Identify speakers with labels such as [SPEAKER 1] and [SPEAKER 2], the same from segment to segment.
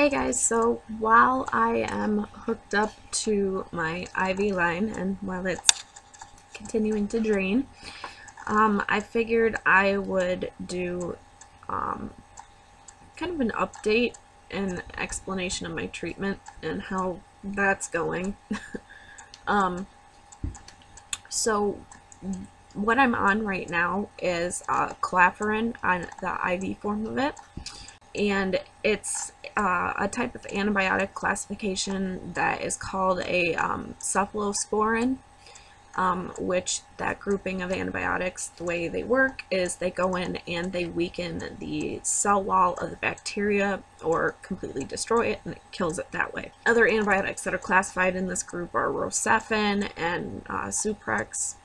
[SPEAKER 1] Hey guys, so while I am hooked up to my IV line and while it's continuing to drain, I figured I would do kind of an update and explanation of my treatment and how that's going. So what I'm on right now is Claforan, on the IV form of it, and it's a type of antibiotic classification that is called a cephalosporin, which that grouping of antibiotics, the way they work is they go in and they weaken the cell wall of the bacteria or completely destroy it, and it kills it that way. Other antibiotics that are classified in this group are Rocephin and Suprex,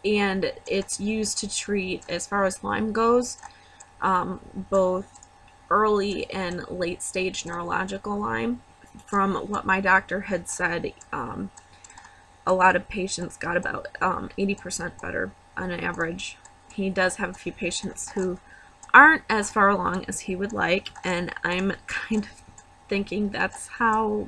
[SPEAKER 1] and it's used to treat, as far as Lyme goes, both early and late stage neurological Lyme. From what my doctor had said, a lot of patients got about 80% better on average. He does have a few patients who aren't as far along as he would like, and I'm kind of thinking that's how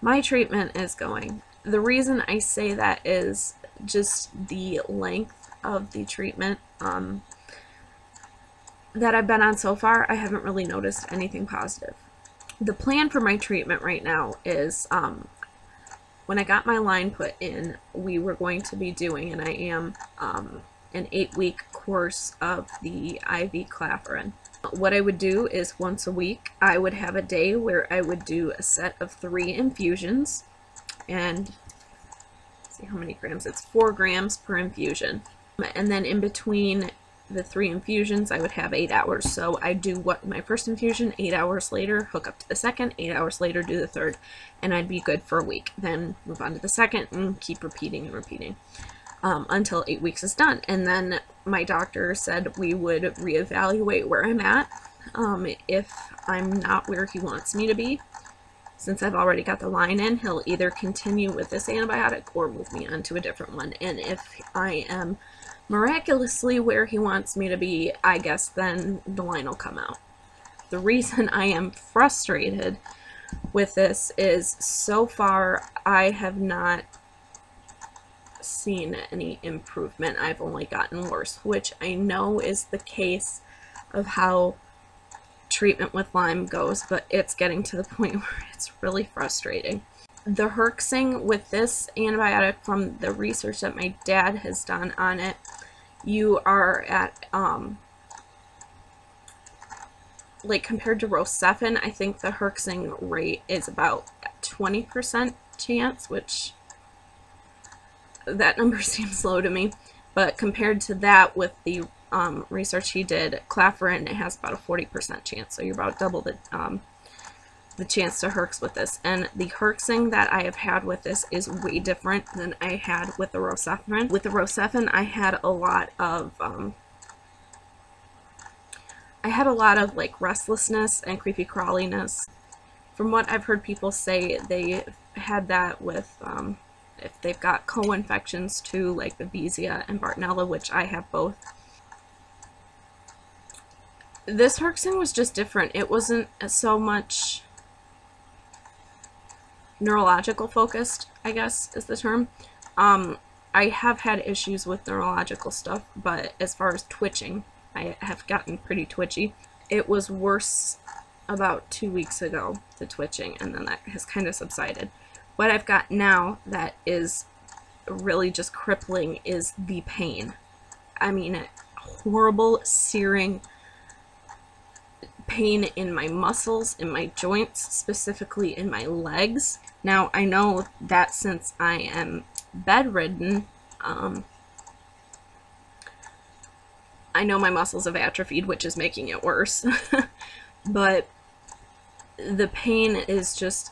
[SPEAKER 1] my treatment is going. The reason I say that is just the length of the treatment that I've been on so far. I haven't really noticed anything positive. The plan for my treatment right now is when I got my line put in, we were going to be doing, and I am, an 8-week course of the IV Claforan. What I would do is once a week I would have a day where I would do a set of 3 infusions, and see how many grams, it's 4 grams per infusion, and then in between the 3 infusions I would have 8 hours. So I do my first infusion, 8 hours later hook up to the second, 8 hours later do the third, and I'd be good for a week. Then move on to the second and keep repeating and repeating until 8 weeks is done. And then my doctor said we would reevaluate where I'm at. If I'm not where he wants me to be, since I've already got the line in, he'll either continue with this antibiotic or move me on to a different one. And if I am miraculously where he wants me to be, I guess then the line will come out. The reason I am frustrated with this is so far I have not seen any improvement. I've only gotten worse, which I know is the case of how treatment with Lyme goes, but it's getting to the point where it's really frustrating. The Herxing with this antibiotic, from the research that my dad has done on it, you are at, like compared to Rocephin, I think the Herxing rate is about 20% chance, which that number seems low to me, but compared to that with the research he did, Claforan, it has about a 40% chance, so you're about double the chance to Herx with this. And the Herxing that I have had with this is way different than I had with the Rocephin. With the Rocephin, I had a lot of like restlessness and creepy crawliness. From what I've heard people say, they had that with if they've got co-infections too, like Babesia and Bartonella, which I have both. This Herxing was just different. It wasn't so much neurological focused, I guess is the term. I have had issues with neurological stuff, but as far as twitching, I have gotten pretty twitchy. It was worse about 2 weeks ago, the twitching, and then that has kind of subsided. What I've got now that is really just crippling is the pain. I mean, horrible, searing pain in my muscles, in my joints, specifically in my legs. Now, I know that since I am bedridden, I know my muscles have atrophied, which is making it worse. But the pain is just,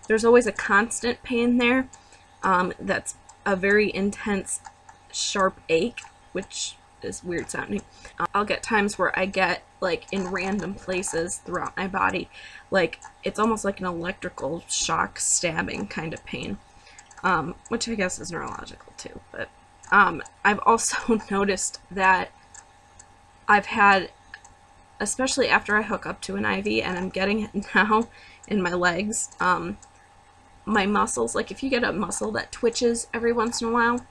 [SPEAKER 1] there's always a constant pain there. That's a very intense, sharp ache, which is weird sounding. I'll get times where I get, like, in random places throughout my body, like, it's almost like an electrical shock stabbing kind of pain, which I guess is neurological too. But I've also noticed that I've had especially after I hook up to an IV, and I'm getting it now in my legs. My muscles, like if you get a muscle that twitches every once in a while,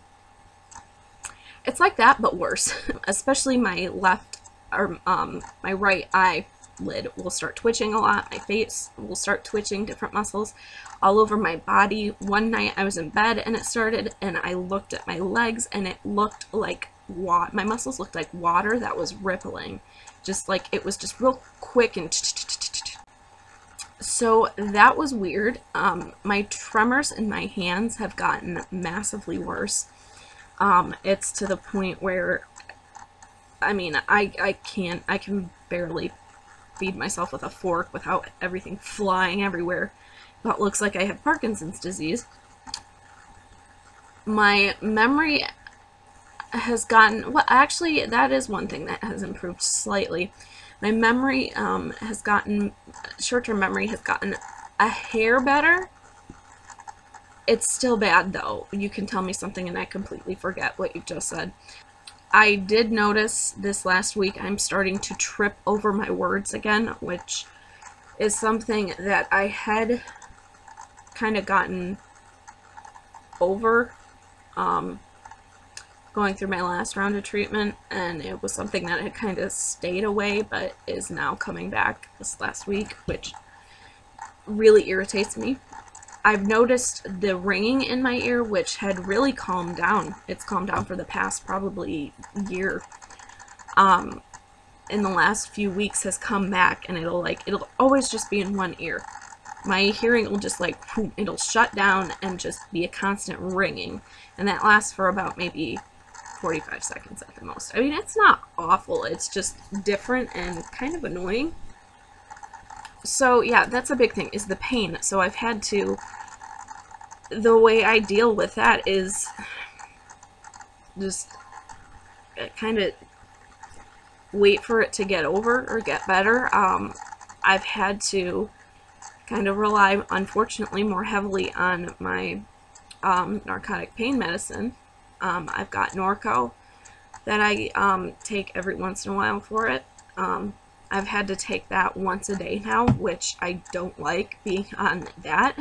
[SPEAKER 1] it's like that, but worse. Especially my left, or my right eyelid will start twitching a lot. My face will start twitching, different muscles all over my body. One night I was in bed and it started, and I looked at my legs and it looked like my muscles looked like water that was rippling. Just like, it was just real quick and so that was weird. My tremors in my hands have gotten massively worse. It's to the point where, I mean, I can barely feed myself with a fork without everything flying everywhere. It looks like I have Parkinson's disease. My memory has gotten, well, actually, that is one thing that has improved slightly. My memory has gotten, short-term memory has gotten a hair better. It's still bad, though. You can tell me something and I completely forget what you've just said. I did notice this last week I'm starting to trip over my words again, which is something that I had kind of gotten over going through my last round of treatment, and it was something that had kind of stayed away but is now coming back this last week, which really irritates me. I've noticed the ringing in my ear, which had really calmed down. It's calmed down for the past probably year. In the last few weeks has come back, and it'll always just be in one ear. My hearing will just like, it'll shut down and just be a constant ringing, and that lasts for about maybe 45 seconds at the most. I mean, it's not awful, it's just different and kind of annoying. So yeah, that's a big thing, is the pain. So I've had to, the way I deal with that is just kind of wait for it to get over or get better. I've had to kind of rely, unfortunately, more heavily on my narcotic pain medicine. I've got Norco that I take every once in a while for it. I've had to take that once a day now, which I don't like being on that.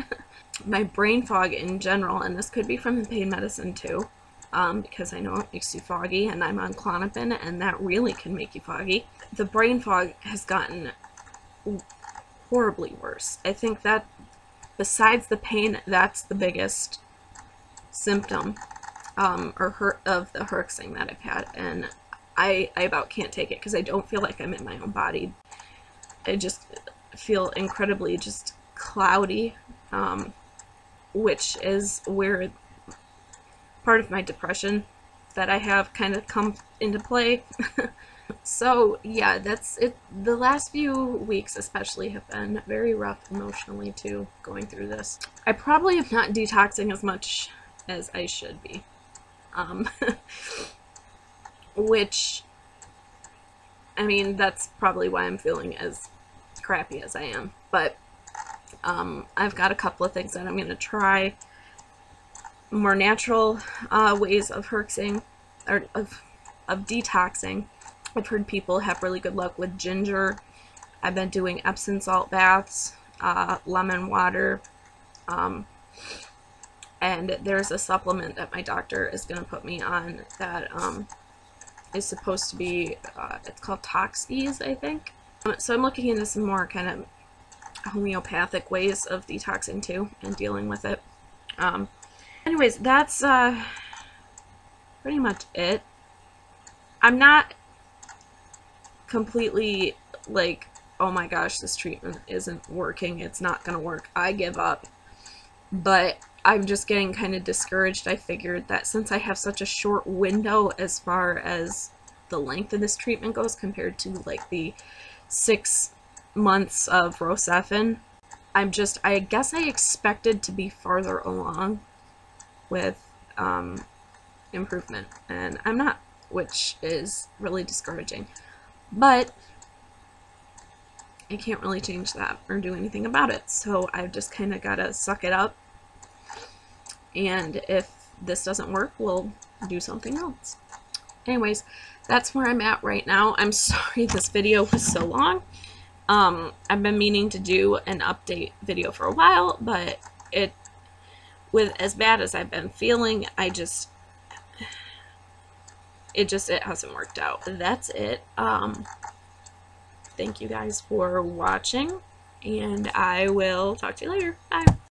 [SPEAKER 1] My brain fog in general, and this could be from the pain medicine too, because I know it makes you foggy, and I'm on Klonopin, and that really can make you foggy. The brain fog has gotten horribly worse. I think that besides the pain, that's the biggest symptom of the Herxing that I've had, and I about can't take it because I don't feel like I'm in my own body. I just feel incredibly just cloudy, which is where part of my depression that I have kind of come into play. So yeah, that's it. The last few weeks especially have been very rough emotionally too, going through this. I probably am not detoxing as much as I should be. Which, I mean, that's probably why I'm feeling as crappy as I am. But I've got a couple of things that I'm going to try. More natural ways of Herxing, or of detoxing. I've heard people have really good luck with ginger. I've been doing Epsom salt baths, lemon water, and there's a supplement that my doctor is going to put me on that is supposed to be, it's called Tox-Ease, I think. So I'm looking into some more kind of homeopathic ways of detoxing too, and dealing with it. Anyways, that's pretty much it. I'm not completely like, oh my gosh, this treatment isn't working, it's not gonna work, I give up. But I'm just getting kind of discouraged. I figured that since I have such a short window as far as the length of this treatment goes compared to like the 6 months of Rocephin, I guess I expected to be farther along with improvement, and I'm not, which is really discouraging. But I can't really change that or do anything about it, so I've just kind of got to suck it up, and if this doesn't work, we'll do something else. Anyways, that's where I'm at right now. I'm sorry this video was so long. I've been meaning to do an update video for a while, but with as bad as I've been feeling, it hasn't worked out. That's it. Thank you guys for watching, and I will talk to you later. Bye.